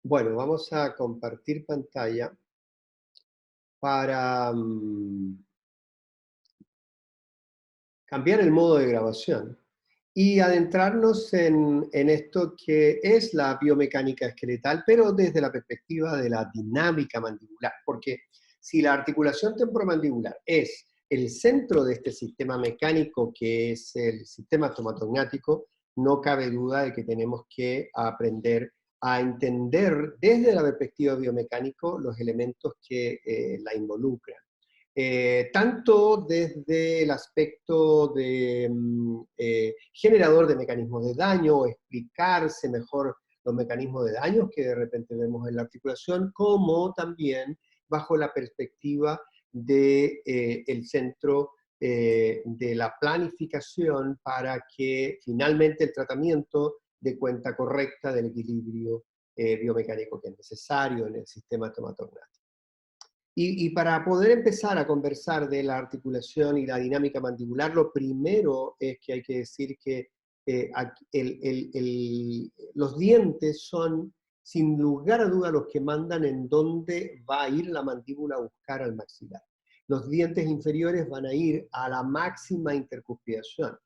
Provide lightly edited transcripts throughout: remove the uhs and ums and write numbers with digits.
Bueno, vamos a compartir pantalla para cambiar el modo de grabación y adentrarnos en esto que es la biomecánica esqueletal, pero desde la perspectiva de la dinámica mandibular. Porque si la articulación temporomandibular es el centro de este sistema mecánico que es el sistema estomatognático, no cabe duda de que tenemos que aprender a entender desde la perspectiva biomecánico los elementos que la involucran. Tanto desde el aspecto de generador de mecanismos de daño, o explicarse mejor los mecanismos de daño que de repente vemos en la articulación, como también bajo la perspectiva del el centro de la planificación para que finalmente el tratamiento dé cuenta correcta del equilibrio biomecánico que es necesario en el sistema estomatognático. Y para poder empezar a conversar de la articulación y la dinámica mandibular, lo primero es que hay que decir que los dientes son, sin lugar a duda, los que mandan en dónde va a ir la mandíbula a buscar al maxilar. Los dientes inferiores van a ir a la máxima intercuspidación.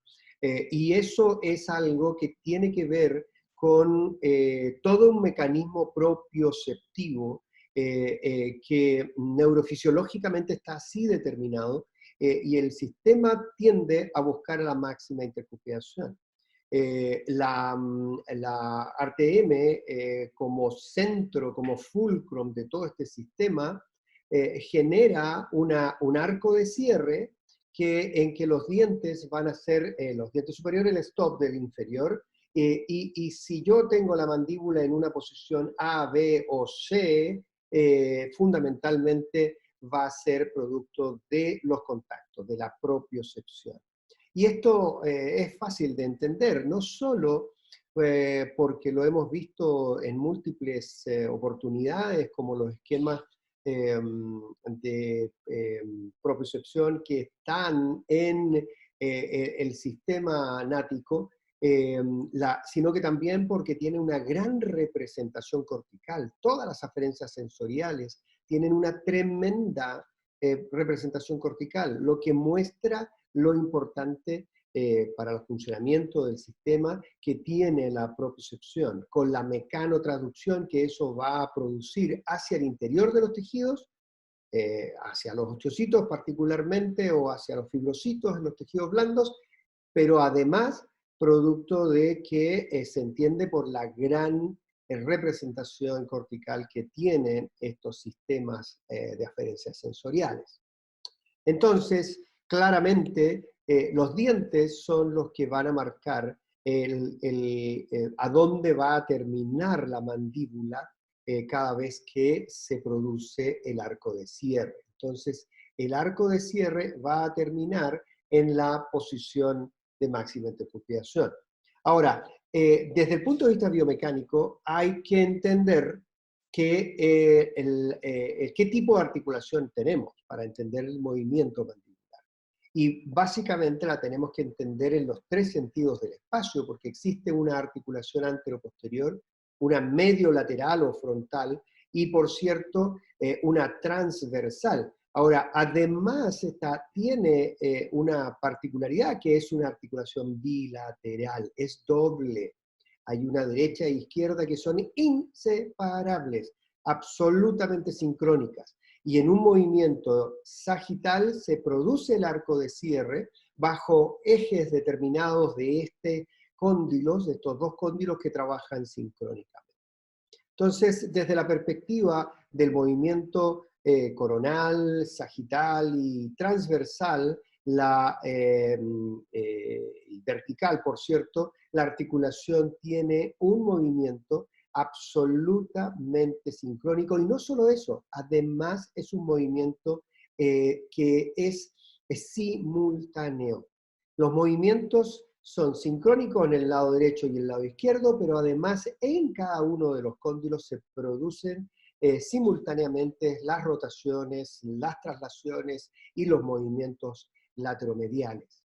Y eso es algo que tiene que ver con todo un mecanismo propioceptivo que neurofisiológicamente está así determinado, y el sistema tiende a buscar la máxima intercuspidación. La RTM como centro, como fulcrum de todo este sistema, genera un arco de cierre en que los dientes van a ser, los dientes superiores, el stop del inferior, y si yo tengo la mandíbula en una posición A, B o C, fundamentalmente va a ser producto de los contactos, de la propiocepción. Y esto es fácil de entender, no solo porque lo hemos visto en múltiples oportunidades, como los esquemas de propiocepción que están en el sistema nático, sino que también porque tiene una gran representación cortical. Todas las aferencias sensoriales tienen una tremenda representación cortical, lo que muestra lo importante para el funcionamiento del sistema que tiene la propiocepción, con la mecanotraducción que eso va a producir hacia el interior de los tejidos, hacia los osteocitos particularmente, o hacia los fibrocitos en los tejidos blandos, pero además producto de que se entiende por la gran representación cortical que tienen estos sistemas de aferencias sensoriales. Entonces, claramente, los dientes son los que van a marcar a dónde va a terminar la mandíbula cada vez que se produce el arco de cierre. Entonces, el arco de cierre va a terminar en la posición de máxima intercuspidación. Ahora, desde el punto de vista biomecánico, hay que entender qué tipo de articulación tenemos para entender el movimiento mandibular. Y básicamente la tenemos que entender en los tres sentidos del espacio, porque existe una articulación anteroposterior, una mediolateral o frontal, y por cierto, una transversal. Ahora, además, esta tiene una particularidad que es una articulación bilateral, es doble. Hay una derecha e izquierda que son inseparables, absolutamente sincrónicas. Y en un movimiento sagital se produce el arco de cierre bajo ejes determinados de de estos dos cóndilos que trabajan sincrónicamente. Entonces, desde la perspectiva del movimiento coronal, sagital y transversal, vertical, por cierto, la articulación tiene un movimiento absolutamente sincrónico, y no solo eso, además es un movimiento que es simultáneo. Los movimientos son sincrónicos en el lado derecho y el lado izquierdo, pero además en cada uno de los cóndilos se producen simultáneamente las rotaciones, las traslaciones y los movimientos lateromediales.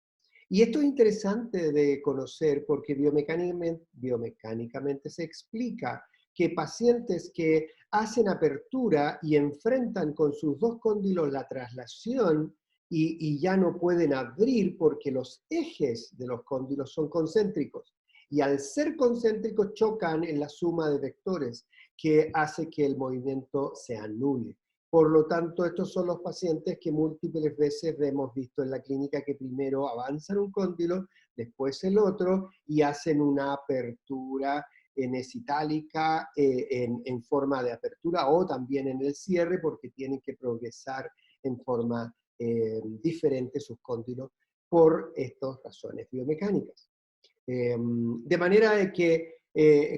Y esto es interesante de conocer porque biomecánicamente se explica que pacientes que hacen apertura y enfrentan con sus dos cóndilos la traslación y ya no pueden abrir porque los ejes de los cóndilos son concéntricos. Y al ser concéntricos chocan en la suma de vectores que hace que el movimiento se anule. Por lo tanto, estos son los pacientes que múltiples veces hemos visto en la clínica que primero avanzan un cóndilo, después el otro, y hacen una apertura en esitálica, en forma de apertura, o también en el cierre, porque tienen que progresar en forma diferente sus cóndilos por estas razones biomecánicas. De manera de que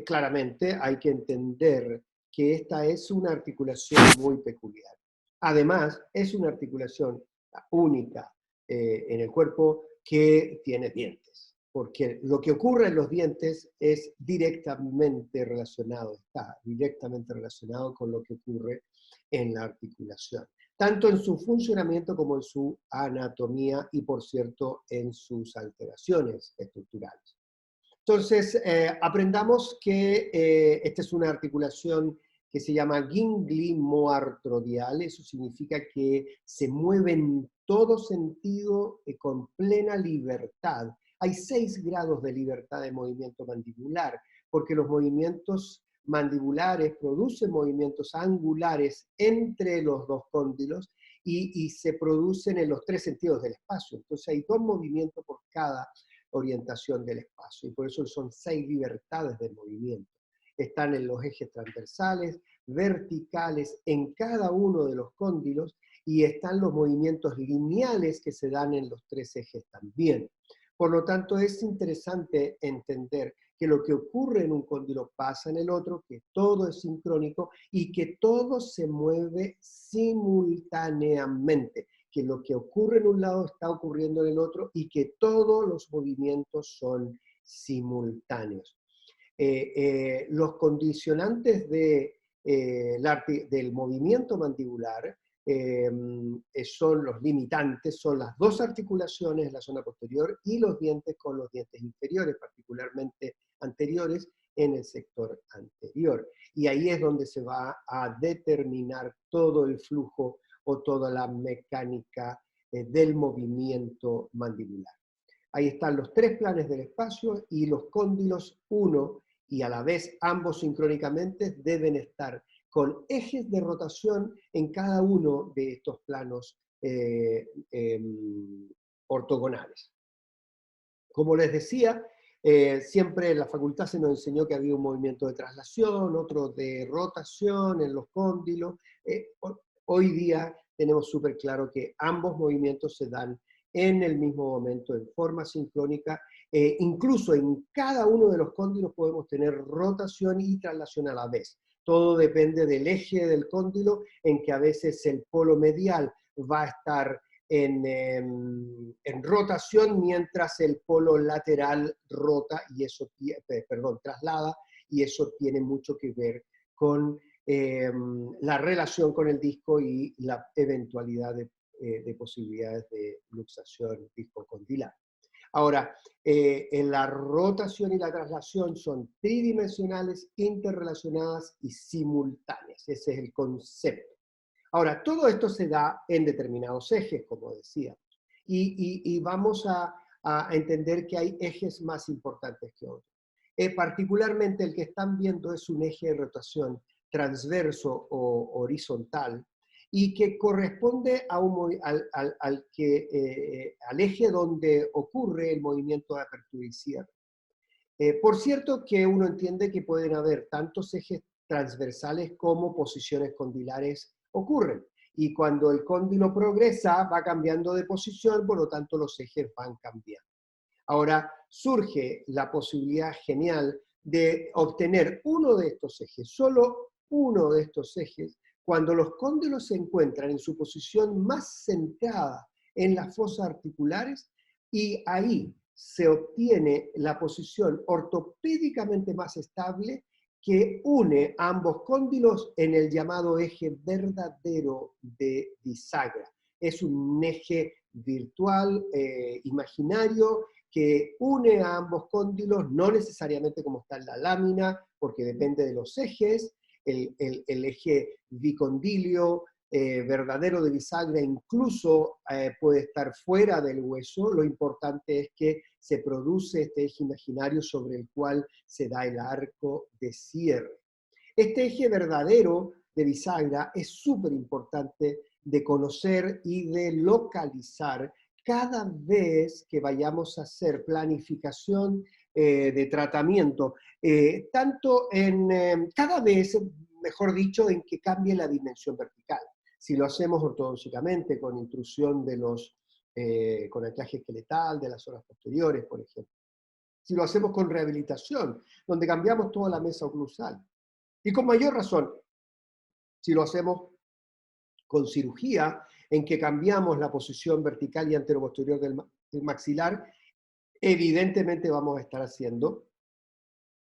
claramente hay que entender que esta es una articulación muy peculiar. Además, es una articulación única en el cuerpo que tiene dientes, porque lo que ocurre en los dientes es directamente relacionado, está directamente relacionado con lo que ocurre en la articulación, tanto en su funcionamiento como en su anatomía y, por cierto, en sus alteraciones estructurales. Entonces, aprendamos que esta es una articulación que se llama gangliomoartrodial. Eso significa que se mueve en todo sentido con plena libertad. Hay 6 grados de libertad de movimiento mandibular, porque los movimientos mandibulares producen movimientos angulares entre los dos cóndilos y se producen en los 3 sentidos del espacio. Entonces hay 2 movimientos por cada orientación del espacio, y por eso son 6 libertades de movimiento. Están en los ejes transversales, verticales, en cada uno de los cóndilos, y están los movimientos lineales que se dan en los 3 ejes también. Por lo tanto, es interesante entender que lo que ocurre en un cóndilo pasa en el otro, que todo es sincrónico y que todo se mueve simultáneamente, que lo que ocurre en un lado está ocurriendo en el otro y que todos los movimientos son simultáneos. Los condicionantes del movimiento mandibular son los limitantes, son las 2 articulaciones, la zona posterior y los dientes con los dientes inferiores, particularmente anteriores, en el sector anterior. Y ahí es donde se va a determinar todo el flujo o toda la mecánica del movimiento mandibular. Ahí están los 3 planes del espacio y los cóndilos, uno y a la vez ambos sincrónicamente, deben estar con ejes de rotación en cada uno de estos planos ortogonales. Como les decía, siempre en la facultad se nos enseñó que había un movimiento de traslación, otro de rotación en los cóndilos. Hoy día tenemos súper claro que ambos movimientos se dan en el mismo momento, en forma sincrónica. Incluso en cada uno de los cóndilos podemos tener rotación y traslación a la vez. Todo depende del eje del cóndilo, en que a veces el polo medial va a estar en rotación, mientras el polo lateral traslada, y eso tiene mucho que ver con la relación con el disco y la eventualidad de posibilidades de luxación discocondilar. Ahora, en la rotación y la traslación son tridimensionales, interrelacionadas y simultáneas. Ese es el concepto. Ahora, todo esto se da en determinados ejes, como decía, y vamos a entender que hay ejes más importantes que otros. Particularmente el que están viendo es un eje de rotación transverso o horizontal, y que corresponde al eje donde ocurre el movimiento de apertura y cierre. Por cierto que uno entiende que pueden haber tantos ejes transversales como posiciones condilares ocurren. Y cuando el cóndilo progresa, va cambiando de posición, por lo tanto los ejes van cambiando. Ahora surge la posibilidad genial de obtener uno de estos ejes, solo uno de estos ejes, cuando los cóndilos se encuentran en su posición más centrada en las fosas articulares, y ahí se obtiene la posición ortopédicamente más estable que une a ambos cóndilos en el llamado eje verdadero de bisagra. Es un eje virtual, imaginario, que une a ambos cóndilos, no necesariamente como está en la lámina porque depende de los ejes, el eje bicondilio verdadero de bisagra incluso puede estar fuera del hueso. Lo importante es que se produce este eje imaginario sobre el cual se da el arco de cierre. Este eje verdadero de bisagra es súper importante de conocer y de localizar cada vez que vayamos a hacer planificación de tratamiento, tanto cada vez, mejor dicho, en que cambie la dimensión vertical. Si lo hacemos ortodóncicamente, con intrusión de con anclaje esqueletal de las zonas posteriores, por ejemplo. Si lo hacemos con rehabilitación, donde cambiamos toda la mesa oclusal. Y con mayor razón, si lo hacemos con cirugía, en que cambiamos la posición vertical y anteroposterior del maxilar, evidentemente vamos a estar haciendo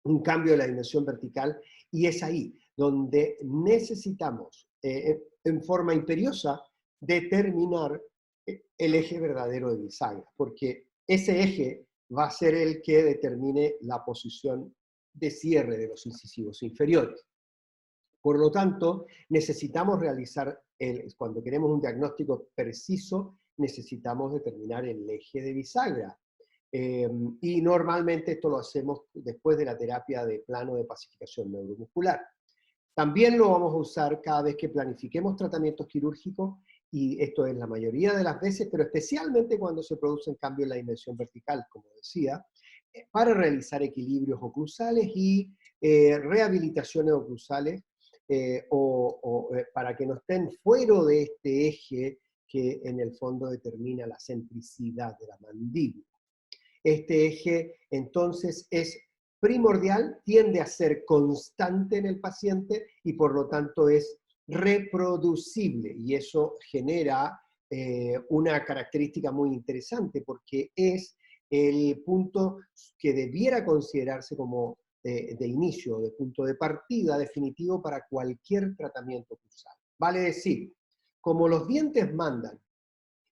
un cambio de la dimensión vertical, y es ahí donde necesitamos, en forma imperiosa, determinar el eje verdadero de bisagra, porque ese eje va a ser el que determine la posición de cierre de los incisivos inferiores. Por lo tanto, necesitamos realizar, cuando queremos un diagnóstico preciso, necesitamos determinar el eje de bisagra. Y normalmente esto lo hacemos después de la terapia de plano de pacificación neuromuscular. También lo vamos a usar cada vez que planifiquemos tratamientos quirúrgicos, y esto es la mayoría de las veces, pero especialmente cuando se producen cambios en la dimensión vertical, como decía, para realizar equilibrios oclusales y rehabilitaciones oclusales, para que no estén fuera de este eje que en el fondo determina la centricidad de la mandíbula. Este eje entonces es primordial, tiende a ser constante en el paciente y por lo tanto es reproducible, y eso genera una característica muy interesante, porque es el punto que debiera considerarse como de inicio, de punto de partida definitivo para cualquier tratamiento oclusal. Vale decir, como los dientes mandan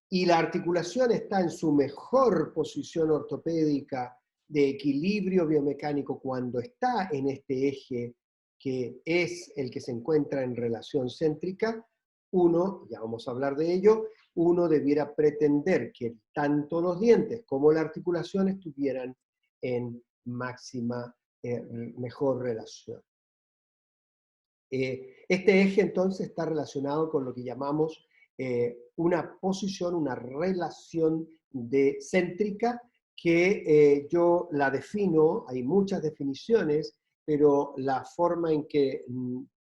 y la articulación está en su mejor posición ortopédica de equilibrio biomecánico cuando está en este eje que es el que se encuentra en relación céntrica, uno, ya vamos a hablar de ello, uno debiera pretender que tanto los dientes como la articulación estuvieran en máxima, mejor relación. Este eje entonces está relacionado con lo que llamamos una posición, una relación céntrica, que yo la defino, hay muchas definiciones, pero la forma en que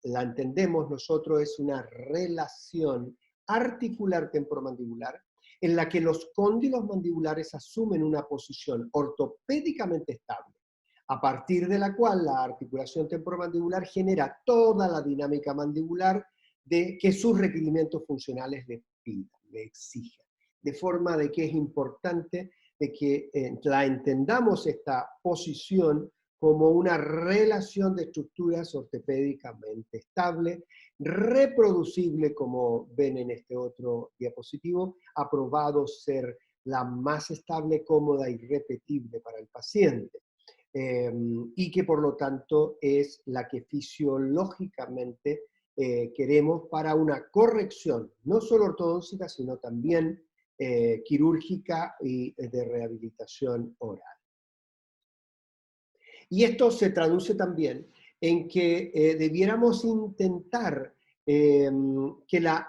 la entendemos nosotros es una relación articular temporomandibular en la que los cóndilos mandibulares asumen una posición ortopédicamente estable, a partir de la cual la articulación temporomandibular genera toda la dinámica mandibular que sus requerimientos funcionales le pidan, le exigen. De forma de que es importante de que la entendamos esta posición como una relación de estructuras ortopédicamente estable, reproducible, como ven en este otro diapositivo, aprobado ser la más estable, cómoda y repetible para el paciente. Y que por lo tanto es la que fisiológicamente queremos para una corrección, no solo ortodóntica, sino también quirúrgica y de rehabilitación oral. Y esto se traduce también en que debiéramos intentar que la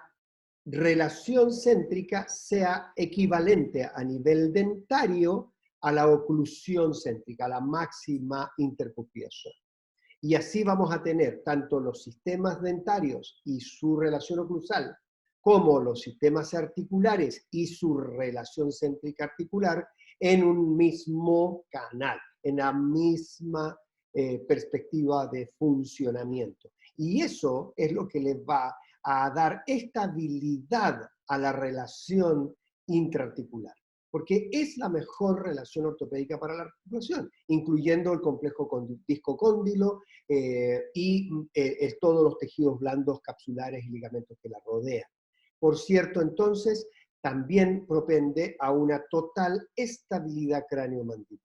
relación céntrica sea equivalente a nivel dentario a la oclusión céntrica, a la máxima interpupiación. Y así vamos a tener tanto los sistemas dentarios y su relación oclusal, como los sistemas articulares y su relación céntrica articular en un mismo canal, en la misma perspectiva de funcionamiento. Y eso es lo que les va a dar estabilidad a la relación intraarticular, porque es la mejor relación ortopédica para la articulación, incluyendo el complejo disco-cóndilo y todos los tejidos blandos, capsulares y ligamentos que la rodean. Por cierto, entonces, también propende a una total estabilidad cráneo-mandibular.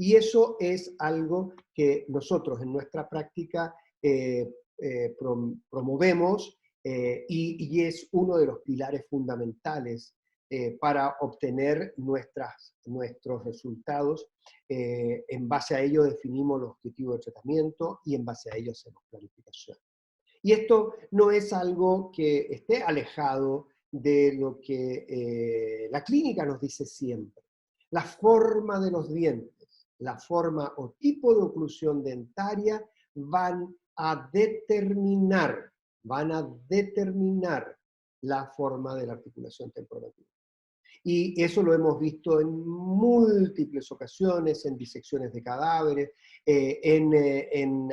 Y eso es algo que nosotros en nuestra práctica promovemos y es uno de los pilares fundamentales para obtener nuestros resultados. En base a ello definimos los objetivos de tratamiento y en base a ello hacemos planificación. Y esto no es algo que esté alejado de lo que la clínica nos dice siempre. La forma de los dientes, la forma o tipo de oclusión dentaria van a determinar la forma de la articulación temporomandibular. Y eso lo hemos visto en múltiples ocasiones, en disecciones de cadáveres,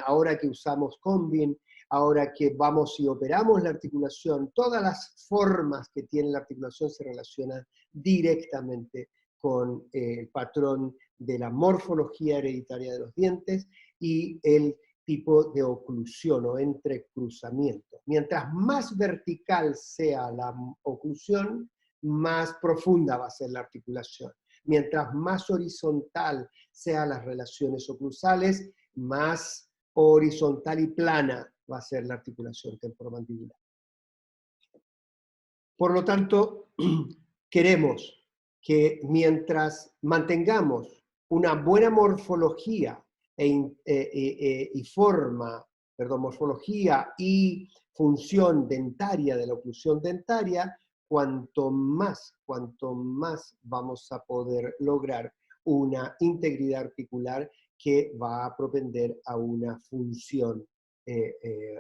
ahora que usamos Combin, ahora que vamos y operamos la articulación, todas las formas que tiene la articulación se relacionan directamente con el patrón de la morfología hereditaria de los dientes y el tipo de oclusión o entrecruzamiento. Mientras más vertical sea la oclusión, más profunda va a ser la articulación. Mientras más horizontal sean las relaciones oclusales, más horizontal y plana va a ser la articulación temporomandibular. Por lo tanto, queremos que mientras mantengamos una buena morfología morfología y función dentaria de la oclusión dentaria, cuanto más vamos a poder lograr una integridad articular que va a propender a una función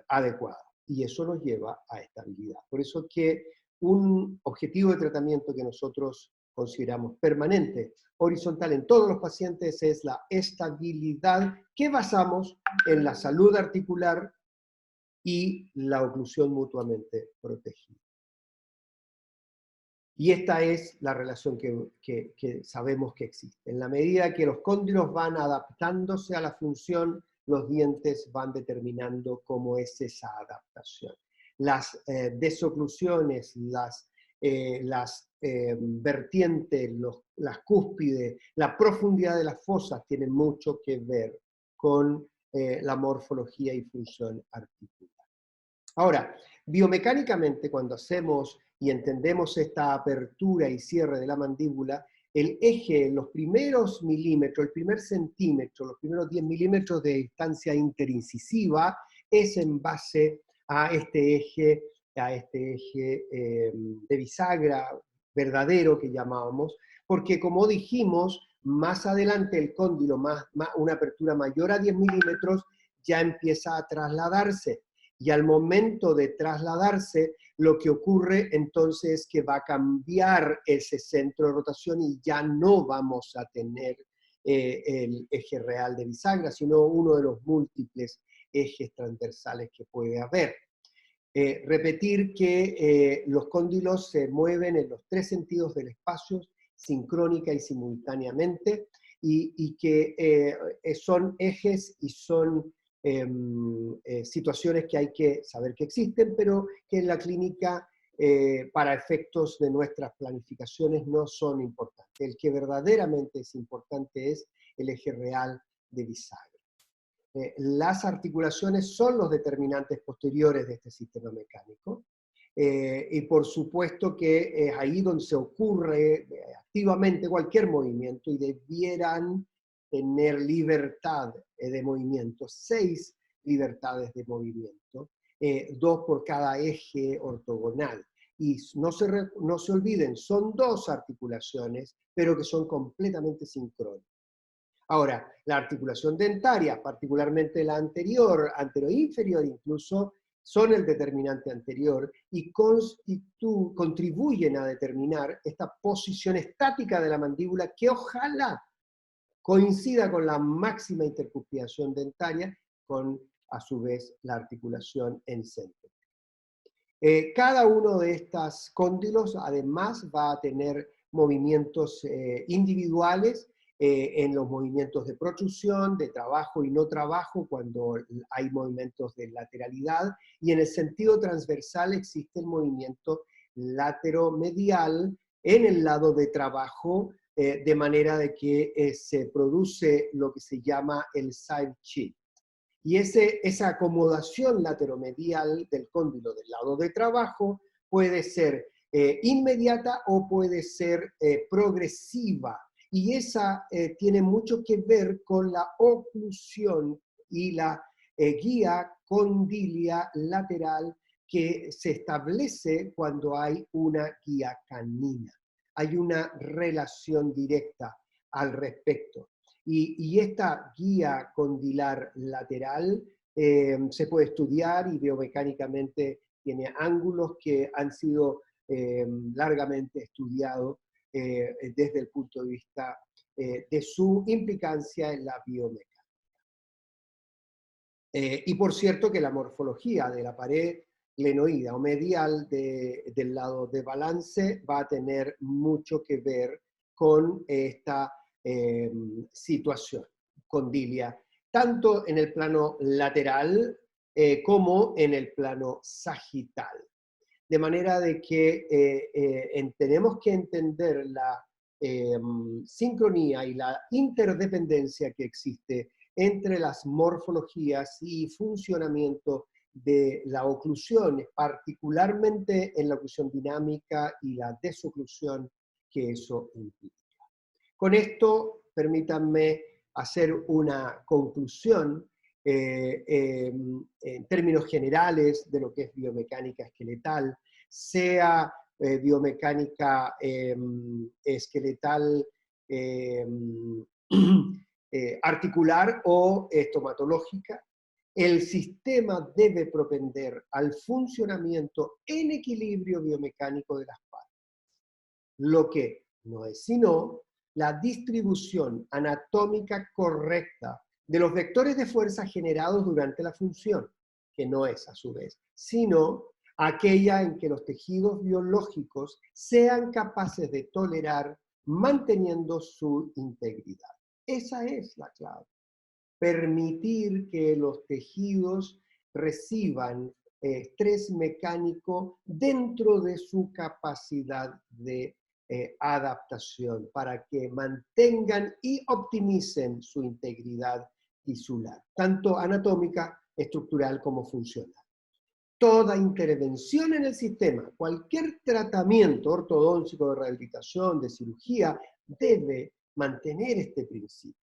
adecuada. Y eso nos lleva a estabilidad. Por eso que un objetivo de tratamiento que nosotros consideramos permanente, horizontal en todos los pacientes, es la estabilidad que basamos en la salud articular y la oclusión mutuamente protegida. Y esta es la relación que sabemos que existe. En la medida que los cóndilos van adaptándose a la función, los dientes van determinando cómo es esa adaptación. Las desoclusiones, las vertientes, las cúspides, la profundidad de las fosas tienen mucho que ver con la morfología y función articular. Ahora, biomecánicamente, cuando hacemos y entendemos esta apertura y cierre de la mandíbula, el eje, los primeros milímetros, el primer centímetro, los primeros 10 milímetros de distancia interincisiva es en base a este eje de bisagra verdadero que llamábamos, porque como dijimos, más adelante el cóndilo, una apertura mayor a 10 milímetros, ya empieza a trasladarse. Y al momento de trasladarse, lo que ocurre entonces es que va a cambiar ese centro de rotación y ya no vamos a tener el eje real de bisagra, sino uno de los múltiples ejes transversales que puede haber. Repetir que los cóndilos se mueven en los 3 sentidos del espacio, sincrónica y simultáneamente, y que son ejes y son situaciones que hay que saber que existen, pero que en la clínica, para efectos de nuestras planificaciones, no son importantes. El que verdaderamente es importante es el eje real de bisagra. Las articulaciones son los determinantes posteriores de este sistema mecánico, y por supuesto que es ahí donde se ocurre activamente cualquier movimiento y debieran tener libertad de movimiento, 6 libertades de movimiento, 2 por cada eje ortogonal. Y no se olviden, son 2 articulaciones, pero que son completamente sincrónicas. Ahora, la articulación dentaria, particularmente la anterior, anteroinferior incluso, son el determinante anterior y contribuyen a determinar esta posición estática de la mandíbula que ojalá coincida con la máxima intercuspidación dentaria, con a su vez la articulación en centro. Cada uno de estos cóndilos además va a tener movimientos individuales en los movimientos de protrusión, de trabajo y no trabajo, cuando hay movimientos de lateralidad, y en el sentido transversal existe el movimiento lateromedial en el lado de trabajo de manera de que se produce lo que se llama el side shift. Y esa acomodación lateromedial del cóndilo del lado de trabajo puede ser inmediata o puede ser progresiva. Y esa tiene mucho que ver con la oclusión y la guía condilia lateral que se establece cuando hay una guía canina. Hay una relación directa al respecto. Y esta guía condilar lateral se puede estudiar y biomecánicamente tiene ángulos que han sido largamente estudiados desde el punto de vista de su implicancia en la biomecánica. Y por cierto que la morfología de la pared glenoidea o medial del lado de balance va a tener mucho que ver con esta situación condilia, tanto en el plano lateral como en el plano sagital. De manera de que tenemos que entender la sincronía y la interdependencia que existe entre las morfologías y funcionamiento de la oclusión, particularmente en la oclusión dinámica y la desoclusión que eso implica. Con esto, permítanme hacer una conclusión en términos generales de lo que es biomecánica esqueletal, sea biomecánica esqueletal articular o estomatológica. El sistema debe propender al funcionamiento en equilibrio biomecánico de las partes, lo que no es sino la distribución anatómica correcta de los vectores de fuerza generados durante la función, que no es a su vez, sino aquella en que los tejidos biológicos sean capaces de tolerar manteniendo su integridad. Esa es la clave. Permitir que los tejidos reciban estrés mecánico dentro de su capacidad de adaptación para que mantengan y optimicen su integridad tisular, tanto anatómica, estructural como funcional. Toda intervención en el sistema, cualquier tratamiento ortodóntico, de rehabilitación, de cirugía, debe mantener este principio.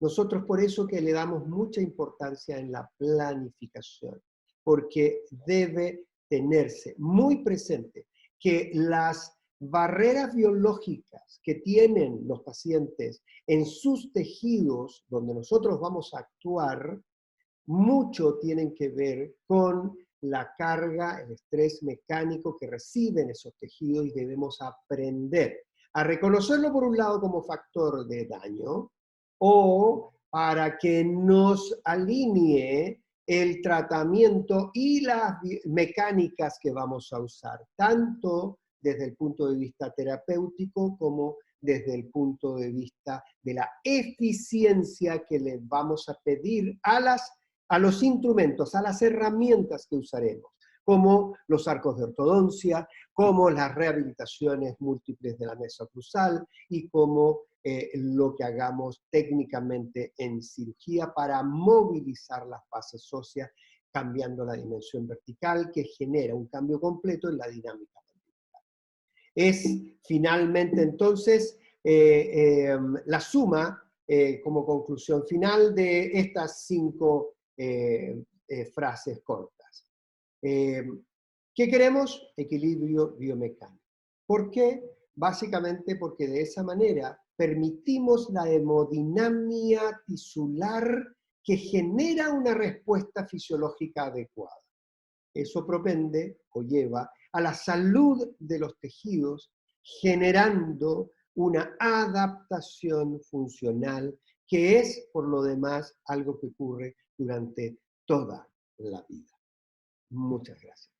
Nosotros por eso que le damos mucha importancia en la planificación, porque debe tenerse muy presente que las barreras biológicas que tienen los pacientes en sus tejidos, donde nosotros vamos a actuar, mucho tienen que ver con la carga, el estrés mecánico que reciben esos tejidos, y debemos aprender a reconocerlo por un lado como factor de daño, o para que nos alinee el tratamiento y las mecánicas que vamos a usar, tanto desde el punto de vista terapéutico como desde el punto de vista de la eficiencia que le vamos a pedir a los instrumentos, a las herramientas que usaremos, como los arcos de ortodoncia, como las rehabilitaciones múltiples de la mesa cruzal y como lo que hagamos técnicamente en cirugía para movilizar las bases óseas, cambiando la dimensión vertical, que genera un cambio completo en la dinámica mandibular. Es finalmente entonces la suma como conclusión final de estas 5 frases cortas. ¿Qué queremos? Equilibrio biomecánico. ¿Por qué? Básicamente porque de esa manera permitimos la hemodinamia tisular que genera una respuesta fisiológica adecuada. Eso propende o lleva a la salud de los tejidos, generando una adaptación funcional que es, por lo demás, algo que ocurre durante toda la vida. Muchas gracias.